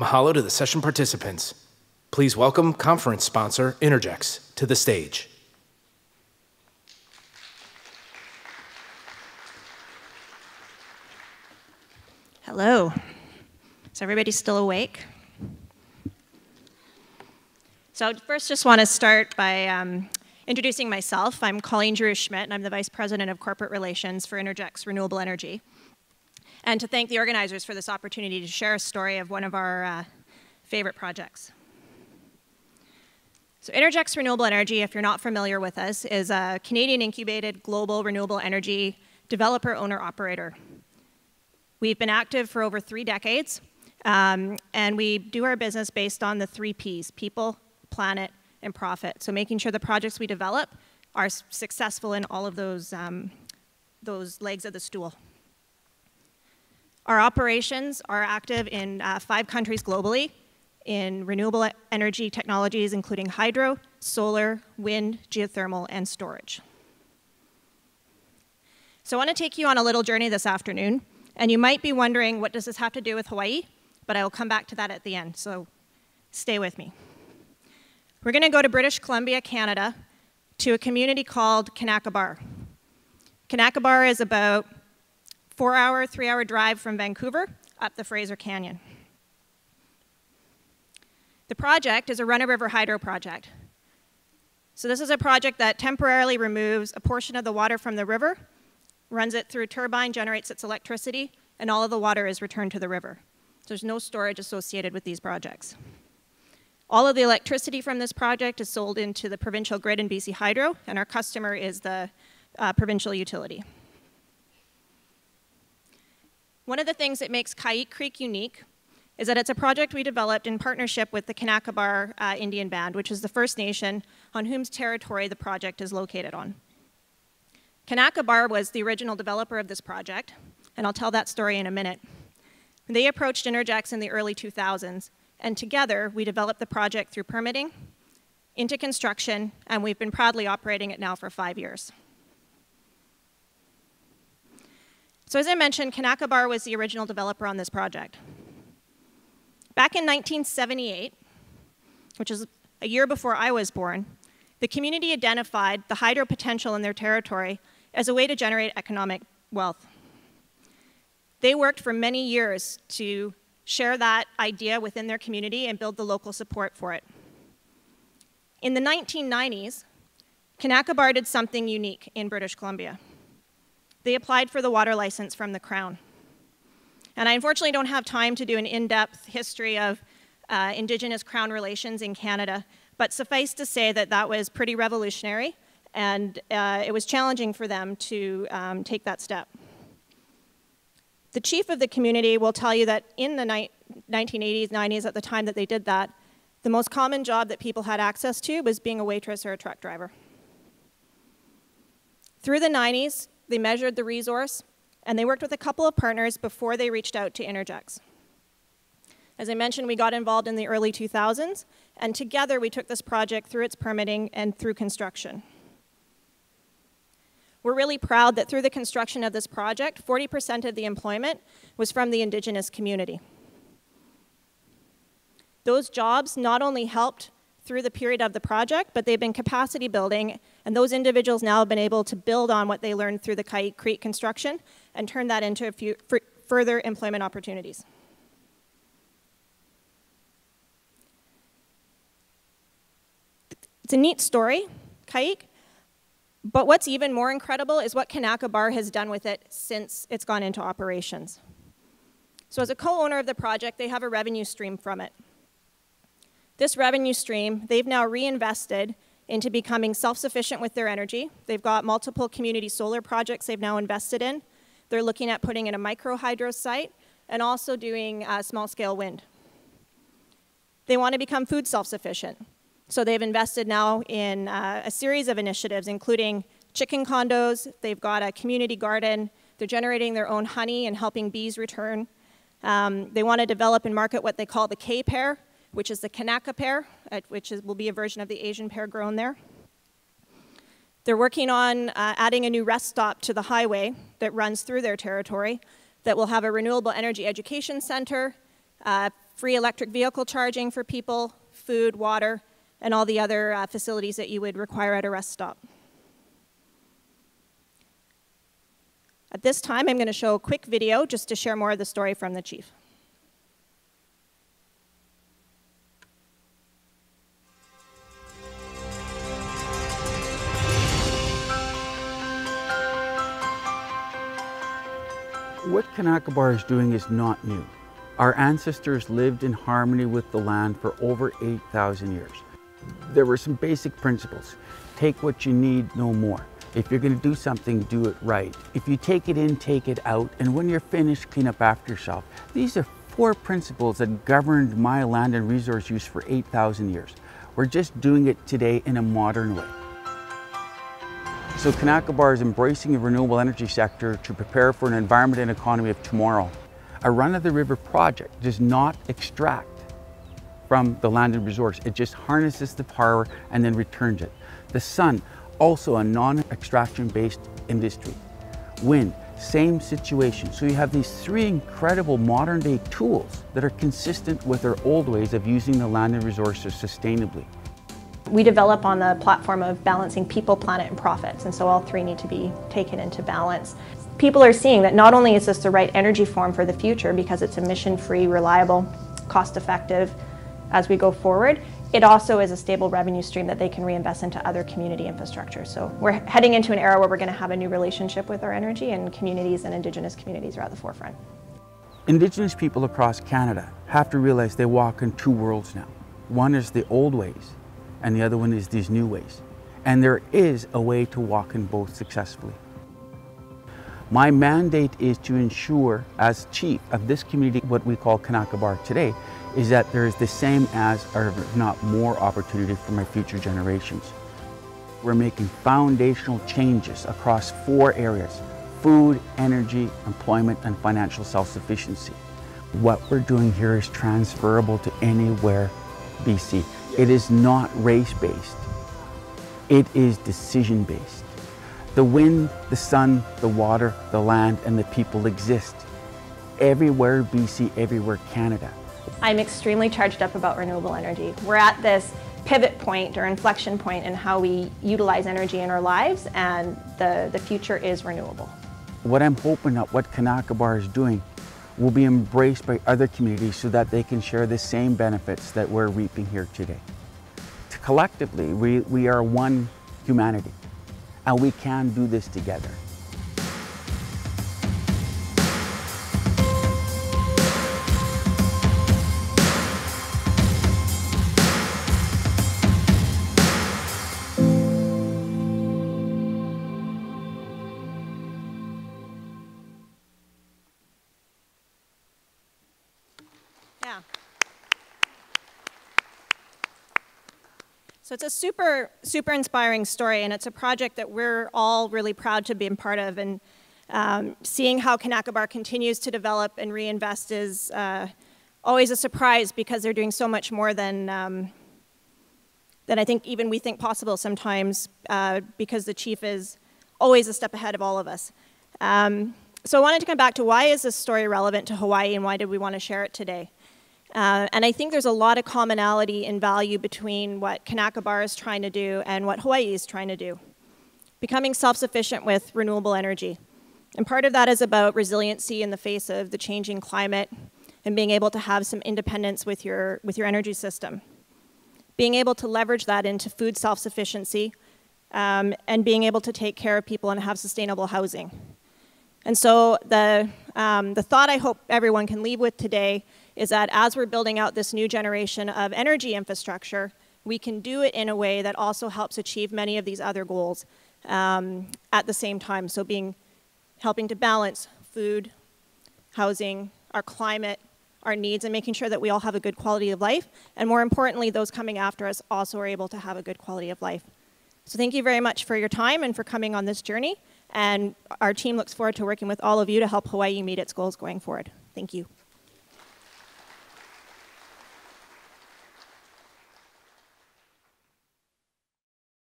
Mahalo to the session participants. Please welcome conference sponsor Innergex to the stage. Hello. Is everybody still awake? So I first just want to start by introducing myself. I'm Colleen Drew-Schmidt, and I'm the Vice President of Corporate Relations for Innergex Renewable Energy. And to thank the organizers for this opportunity to share a story of one of our favorite projects. So Innergex Renewable Energy, if you're not familiar with us, is a Canadian-incubated global renewable energy developer, owner, operator. We've been active for over 3 decades, and we do our business based on the 3 Ps: people, planet, and profit. So making sure the projects we develop are successful in all of those legs of the stool. Our operations are active in 5 countries globally in renewable energy technologies, including hydro, solar, wind, geothermal, and storage. So I want to take you on a little journey this afternoon. And you might be wondering, what does this have to do with Hawaii? But I will come back to that at the end, so stay with me. We're going to go to British Columbia, Canada, to a community called Kanakabar. Kanakabar is about 4-hour, 3-hour drive from Vancouver up the Fraser Canyon. The project is a run-of-river hydro project. So this is a project that temporarily removes a portion of the water from the river, runs it through a turbine, generates its electricity, and all of the water is returned to the river. So there's no storage associated with these projects. All of the electricity from this project is sold into the provincial grid in BC Hydro, and our customer is the provincial utility. One of the things that makes Kayik Creek unique is that it's a project we developed in partnership with the Kanakabar Indian Band, which is the First Nation on whose territory the project is located on. Kanakabar was the original developer of this project, and I'll tell that story in a minute. They approached Innergex in the early 2000s, and together we developed the project through permitting, into construction, and we've been proudly operating it now for 5 years. So as I mentioned, Kanakabar was the original developer on this project. Back in 1978, which is a year before I was born, the community identified the hydro potential in their territory as a way to generate economic wealth. They worked for many years to share that idea within their community and build the local support for it. In the 1990s, Kanakabar did something unique in British Columbia. They applied for the water license from the Crown. And I unfortunately don't have time to do an in-depth history of Indigenous Crown relations in Canada, but suffice to say that that was pretty revolutionary, and it was challenging for them to take that step. The chief of the community will tell you that in the 1980s, 90s, at the time that they did that, the most common job that people had access to was being a waitress or a truck driver. Through the 90s, they measured the resource, and they worked with a couple of partners before they reached out to Innergex. As I mentioned, we got involved in the early 2000s, and together we took this project through its permitting and through construction. We're really proud that through the construction of this project, 40% of the employment was from the Indigenous community. Those jobs not only helped through the period of the project, but they've been capacity building, and those individuals now have been able to build on what they learned through the Kayik Creek construction and turn that into a few further employment opportunities. It's a neat story, Kayik, but what's even more incredible is what Kanakabar has done with it since it's gone into operations. So as a co-owner of the project, they have a revenue stream from it. This revenue stream, they've now reinvested into becoming self-sufficient with their energy. They've got multiple community solar projects they've now invested in. They're looking at putting in a micro hydro site and also doing small-scale wind. They want to become food self-sufficient. So they've invested now in a series of initiatives, including chicken condos. They've got a community garden. They're generating their own honey and helping bees return. They want to develop and market what they call the K pear, which is the Kanaka pear, will be a version of the Asian pear grown there. They're working on adding a new rest stop to the highway that runs through their territory that will have a renewable energy education center, free electric vehicle charging for people, food, water, and all the other facilities that you would require at a rest stop. At this time, I'm going to show a quick video just to share more of the story from the chief. What Kanaka Bar is doing is not new. Our ancestors lived in harmony with the land for over 8,000 years. There were some basic principles. Take what you need, no more. If you're going to do something, do it right. If you take it in, take it out, and when you're finished, clean up after yourself. These are 4 principles that governed my land and resource use for 8,000 years. We're just doing it today in a modern way. So Kanaka Bar is embracing the renewable energy sector to prepare for an environment and economy of tomorrow. A run-of-the-river project does not extract from the land and resource. It just harnesses the power and then returns it. The sun, also a non-extraction based industry. Wind, same situation. So you have these 3 incredible modern day tools that are consistent with our old ways of using the land and resources sustainably. We develop on the platform of balancing people, planet, and profits, and so all 3 need to be taken into balance. People are seeing that not only is this the right energy form for the future because it's emission-free, reliable, cost-effective as we go forward, it also is a stable revenue stream that they can reinvest into other community infrastructure. So we're heading into an era where we're going to have a new relationship with our energy, and communities and Indigenous communities are at the forefront. Indigenous people across Canada have to realize they walk in 2 worlds now. One is the old ways, and the other one is these new ways. And there is a way to walk in both successfully. My mandate is to ensure, as chief of this community, what we call Kanaka Bar today, is that there is the same as, or if not more, opportunity for my future generations. We're making foundational changes across 4 areas: food, energy, employment, and financial self-sufficiency. What we're doing here is transferable to anywhere BC. It is not race-based. It is decision-based. The wind, the sun, the water, the land, and the people exist everywhere BC, everywhere Canada. I'm extremely charged up about renewable energy. We're at this pivot point or inflection point in how we utilize energy in our lives, and the future is renewable. What I'm hoping that what Kanaka Bar is doing will be embraced by other communities so that they can share the same benefits that we're reaping here today. Collectively, we are one humanity, and we can do this together. Yeah. So it's a super inspiring story, and it's a project that we're all really proud to be a part of. And seeing how Kanaka Bar continues to develop and reinvest is always a surprise, because they're doing so much more than I think even we think possible sometimes, because the chief is always a step ahead of all of us. So I wanted to come back to, why is this story relevant to Hawaii, and why did we want to share it today? And I think there's a lot of commonality in value between what Kanaka Bar is trying to do and what Hawaii is trying to do. Becoming self-sufficient with renewable energy. And part of that is about resiliency in the face of the changing climate, and being able to have some independence with your energy system. Being able to leverage that into food self-sufficiency, and being able to take care of people and have sustainable housing. And so the thought I hope everyone can leave with today is that as we're building out this new generation of energy infrastructure, we can do it in a way that also helps achieve many of these other goals at the same time. So helping to balance food, housing, our climate, our needs, and making sure that we all have a good quality of life. And more importantly, those coming after us also are able to have a good quality of life. So thank you very much for your time and for coming on this journey. And our team looks forward to working with all of you to help Hawaii meet its goals going forward. Thank you.